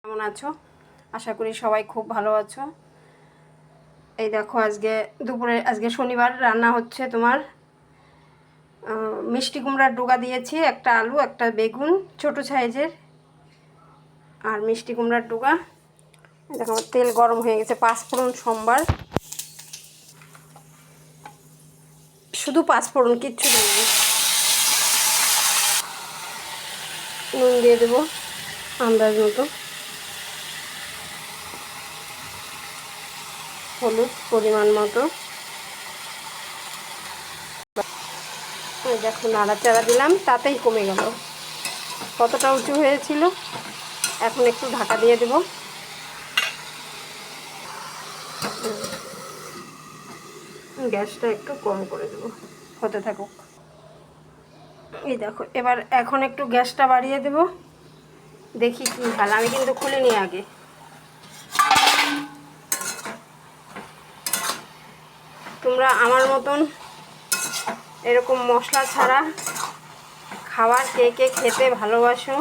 কেমন আছো? আশা করি সবাই খুব ভালো আছো। এই দেখো আজকে শনিবার রান্না হচ্ছে তোমার মিষ্টি কুমড়ার ডোগা দিয়েছি, একটা আলু, একটা বেগুন ছোট সাইজের, আর মিষ্টি কুমড়ার ডোগা। দেখো আমার তেল গরম হয়ে গেছে। পাঁচফোড়ন সোমবার, শুধু পাঁচফোড়ন, কিচ্ছু দিইনি। নুন দিয়ে দেবো আন্দাজ মতো, হলুদ পরিমাণ মতো। দেখো নাড়াচাড়া দিলাম, তাতেই কমে গেল। কতটা উঁচু হয়েছিল। এখন একটু ঢাকা দিয়ে দেব। গ্যাসটা একটু কম করে দেব, হতে থাকুক। এই দেখো এখন একটু গ্যাসটা বাড়িয়ে দেব। দেখি কি হাল। আমি কিন্তু খুলিনি আগে। তোমরা আমার মতন এরকম মশলা ছাড়া খাবার কে কে খেতে ভালোবাসো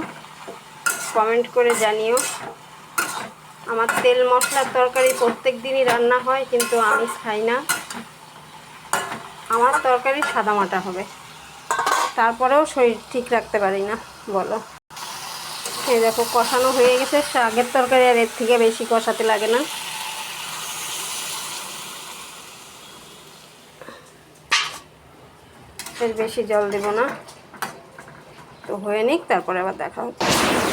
কমেন্ট করে জানিও। আমার তেল মশলার তরকারি প্রত্যেক দিনই রান্না হয়, কিন্তু আমি খাই না। আমার তরকারি সাদামাটা হবে, তারপরেও শরীর ঠিক রাখতে পারি না, বলো। এই দেখো কষানো হয়ে গেছে। শাকের তরকারি আর এর থেকে বেশি কষাতে লাগে না। এর বেশি জল দেব না, তো হয়ে নিক, তারপরে আবার দেখা হচ্ছে।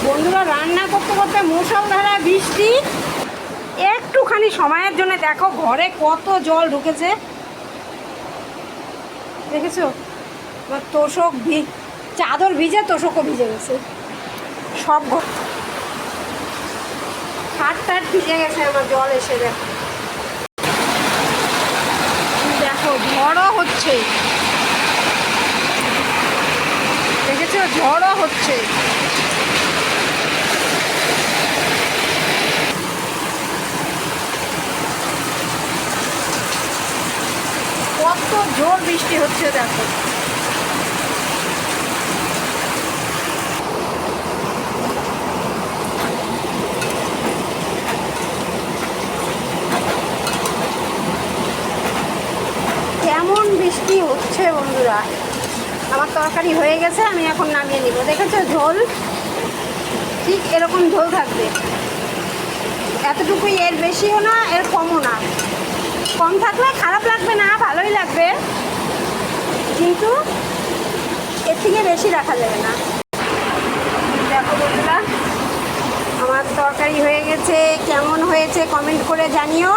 বন্ধুরা, রান্না করতে করতে মুষলধারা বৃষ্টি। একটুখানি সময়ের জন্য দেখো ঘরে কত জল ঢুকেছে, দেখেছো? আমার তোষক চাদর ভিজে, তোষকও ভিজে গেছে সব। খাট টাট ভিজে গেছে আমার, জল এসে। দেখো ঝড়ও হচ্ছে, দেখেছো? ঝড়ও হচ্ছে। কত জোর বৃষ্টি হচ্ছে দেখো। কেমন বৃষ্টি হচ্ছে বন্ধুরা। আমার তরকারি হয়ে গেছে, আমি এখন নামিয়ে নিব। দেখেছো ঝোল? ঠিক এরকম ঝোল থাকবে, এতটুকুই। এর বেশিও না, এর কমও না। কম থাকলে খারাপ লাগবে না, ভালোই লাগবে, কিন্তু এর থেকে বেশি রাখা যাবে না। দেখো বন্ধুরা, আমার তরকারি হয়ে গেছে। কেমন হয়েছে কমেন্ট করে জানিও।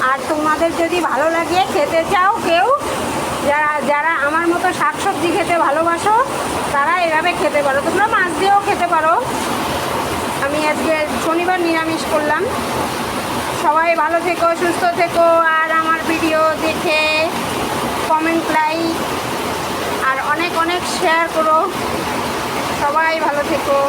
আর তোমাদের যদি ভালো লাগে, খেতে চাও কেউ, যারা আমার মতো শাকসবজি খেতে ভালোবাসো, তারা এভাবে খেতে পারো। তোমরা মাছ দিয়েও খেতে পারো। আমি আজকে শনিবার নিরামিষ করলাম। সবাই ভালো থেকো, সুস্থ থেকো, আর আমার ভিডিও দেখে কমেন্ট, লাইক আর অনেক অনেক শেয়ার করো। সবাই ভালো থেকো।